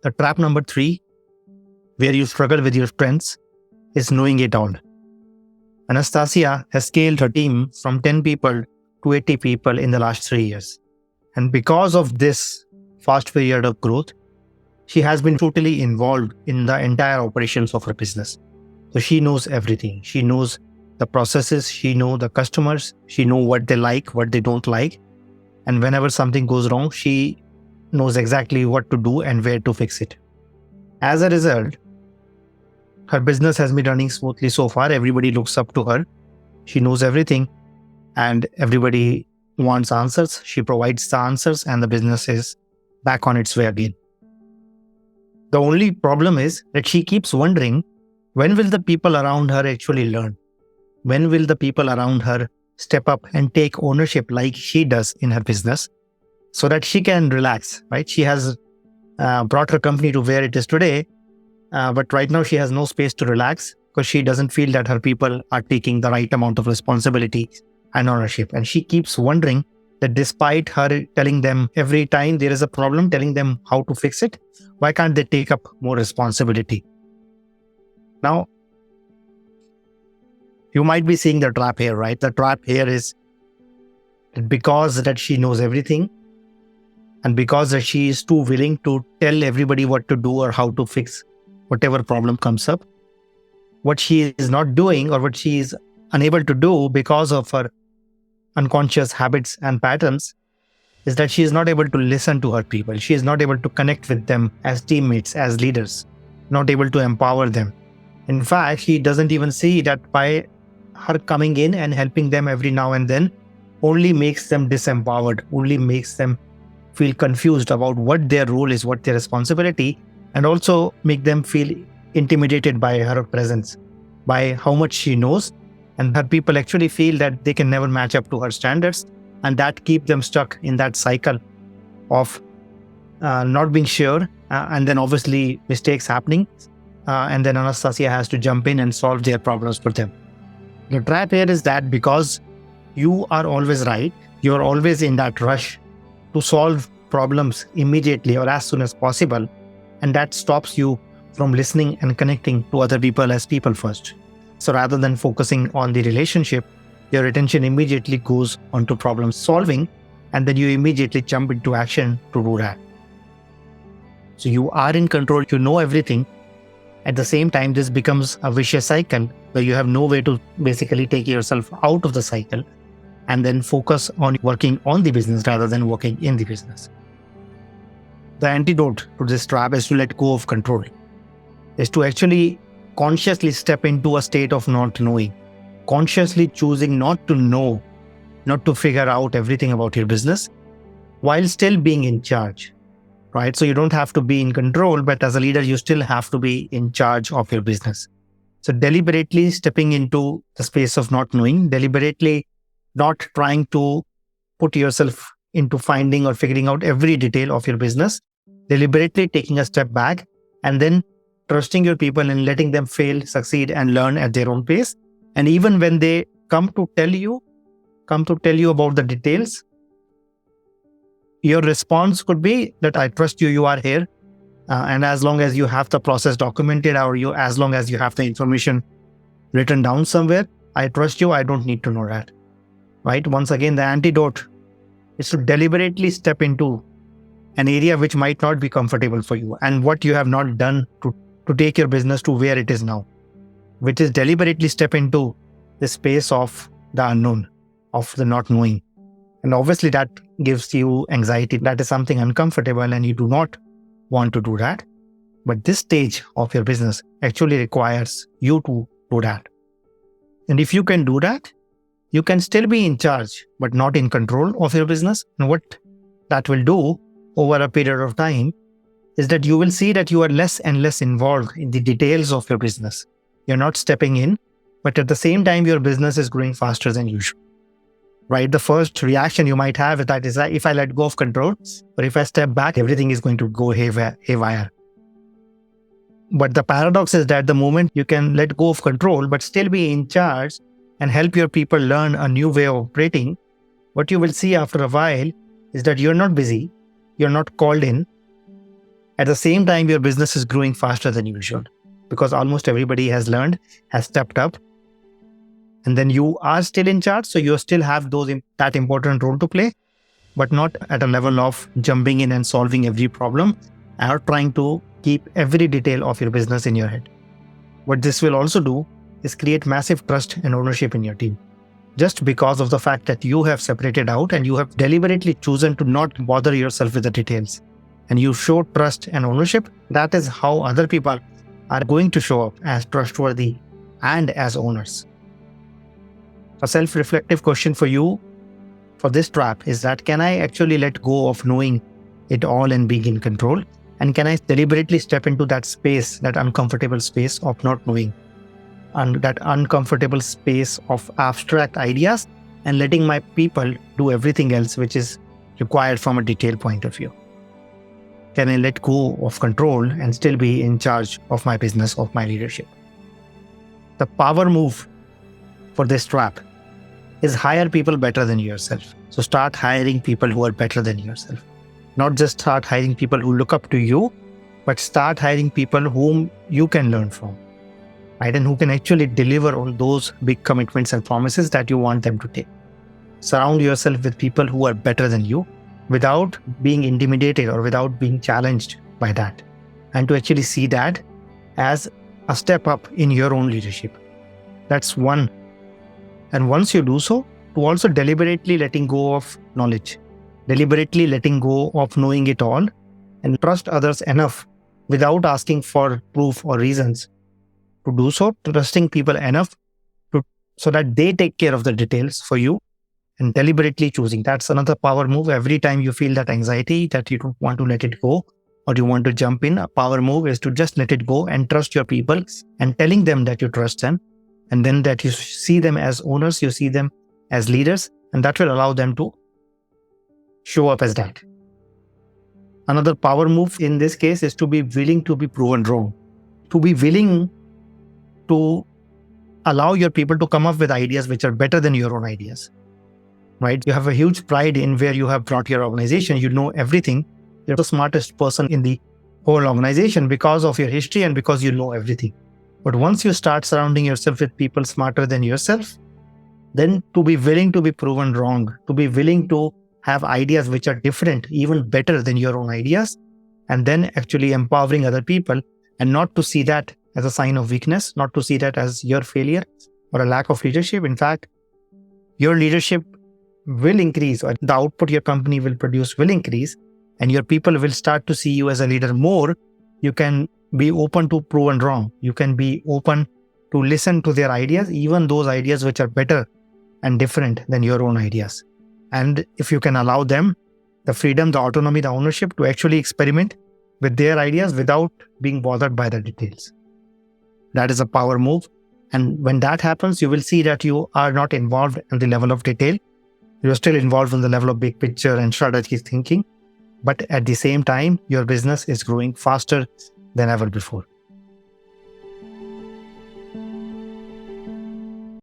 The trap number 3, where you struggle with your strengths, is knowing it all. Anastasia has scaled her team from 10 people to 80 people in the last 3 years. And because of this fast period of growth, she has been totally involved in the entire operations of her business. So she knows everything. She knows the processes, she knows the customers, she knows what they like, what they don't like. And whenever something goes wrong, she knows exactly what to do and where to fix it. As a result, her business has been running smoothly so far. Everybody looks up to her. She knows everything and everybody wants answers. She provides the answers and the business is back on its way again. The only problem is that she keeps wondering, when will the people around her actually learn? When will the people around her step up and take ownership like she does in her business so that she can relax, right? She has brought her company to where it is today, but right now she has no space to relax because she doesn't feel that her people are taking the right amount of responsibility and ownership. And she keeps wondering that despite her telling them every time there is a problem, telling them how to fix it, why can't they take up more responsibility? Now, you might be seeing the trap here, right? The trap here is that because that she knows everything and because that she is too willing to tell everybody what to do or how to fix whatever problem comes up, what she is not doing or what she is unable to do because of her unconscious habits and patterns is that she is not able to listen to her people. She is not able to connect with them as teammates, as leaders, not able to empower them. In fact, she doesn't even see that by her coming in and helping them every now and then only makes them disempowered, only makes them feel confused about what their role is, what their responsibility, and also make them feel intimidated by her presence, by how much she knows. And her people actually feel that they can never match up to her standards, and that keep them stuck in that cycle of not being sure, and then obviously mistakes happening, and then Anastasia has to jump in and solve their problems for them. The trap here is that because you are always right, you're always in that rush to solve problems immediately or as soon as possible, and that stops you from listening and connecting to other people as people first. So rather than focusing on the relationship, your attention immediately goes onto problem solving, and then you immediately jump into action to do that. So you are in control, you know everything. At the same time, this becomes a vicious cycle where you have no way to basically take yourself out of the cycle and then focus on working on the business rather than working in the business. The antidote to this trap is to let go of control, is to actually consciously step into a state of not knowing, consciously choosing not to know, not to figure out everything about your business while still being in charge, right? So you don't have to be in control, but as a leader, you still have to be in charge of your business. So deliberately stepping into the space of not knowing, deliberately not trying to put yourself into finding or figuring out every detail of your business, deliberately taking a step back and then trusting your people and letting them fail, succeed, and learn at their own pace. And even when they come to tell you about the details, your response could be that I trust you, you are here. And as long as you have the process documented or as long as you have the information written down somewhere, I trust you, I don't need to know that. Right? Once again, the antidote is to deliberately step into an area which might not be comfortable for you and what you have not done to take your business to where it is now, which is deliberately step into the space of the unknown, of the not knowing. And obviously that gives you anxiety. That is something uncomfortable and you do not want to do that. But this stage of your business actually requires you to do that. And if you can do that, you can still be in charge, but not in control of your business. And what that will do over a period of time is that you will see that you are less and less involved in the details of your business. You're not stepping in, but at the same time, your business is growing faster than usual. Right? The first reaction you might have is that if I let go of control, or if I step back, everything is going to go haywire. But the paradox is that the moment you can let go of control, but still be in charge and help your people learn a new way of operating, what you will see after a while is that you're not busy, you're not called in, At the same time, your business is growing faster than usual because almost everybody has learned, has stepped up. And then you are still in charge. So you still have that important role to play, but not at a level of jumping in and solving every problem or trying to keep every detail of your business in your head. What this will also do is create massive trust and ownership in your team. Just because of the fact that you have separated out and you have deliberately chosen to not bother yourself with the details. And you show trust and ownership, that is how other people are going to show up as trustworthy and as owners. A self-reflective question for you for this trap is that, can I actually let go of knowing it all and being in control? And can I deliberately step into that space, that uncomfortable space of not knowing, and that uncomfortable space of abstract ideas, and letting my people do everything else which is required from a detailed point of view? Can I let go of control and still be in charge of my business, of my leadership? The power move for this trap is hire people better than yourself. So start hiring people who are better than yourself. Not just start hiring people who look up to you, but start hiring people whom you can learn from, right? And who can actually deliver on those big commitments and promises that you want them to take. Surround yourself with people who are better than you without being intimidated or without being challenged by that. And to actually see that as a step up in your own leadership. That's one. And once you do so, to also deliberately letting go of knowledge, deliberately letting go of knowing it all, and trust others enough without asking for proof or reasons to do so, trusting people enough so that they take care of the details for you, and deliberately choosing. That's another power move. Every time you feel that anxiety that you don't want to let it go or you want to jump in, a power move is to just let it go and trust your people and telling them that you trust them, and then that you see them as owners, you see them as leaders, and that will allow them to show up as that. Another power move in this case is to be willing to be proven wrong, to be willing to allow your people to come up with ideas which are better than your own ideas, right? You have a huge pride in where you have brought your organization. You know everything. You're the smartest person in the whole organization because of your history and because you know everything. But once you start surrounding yourself with people smarter than yourself, then to be willing to be proven wrong, to be willing to have ideas which are different, even better than your own ideas, and then actually empowering other people, and not to see that as a sign of weakness, not to see that as your failure or a lack of leadership. In fact, your leadership will increase, or the output your company will produce will increase, and your people will start to see you as a leader more. You can be open to proven wrong. You can be open to listen to their ideas, even those ideas which are better and different than your own ideas. And if you can allow them the freedom, the autonomy, the ownership to actually experiment with their ideas without being bothered by the details. That is a power move. And when that happens, you will see that you are not involved at the level of detail. You're still involved in the level of big picture and strategic thinking. But at the same time, your business is growing faster than ever before.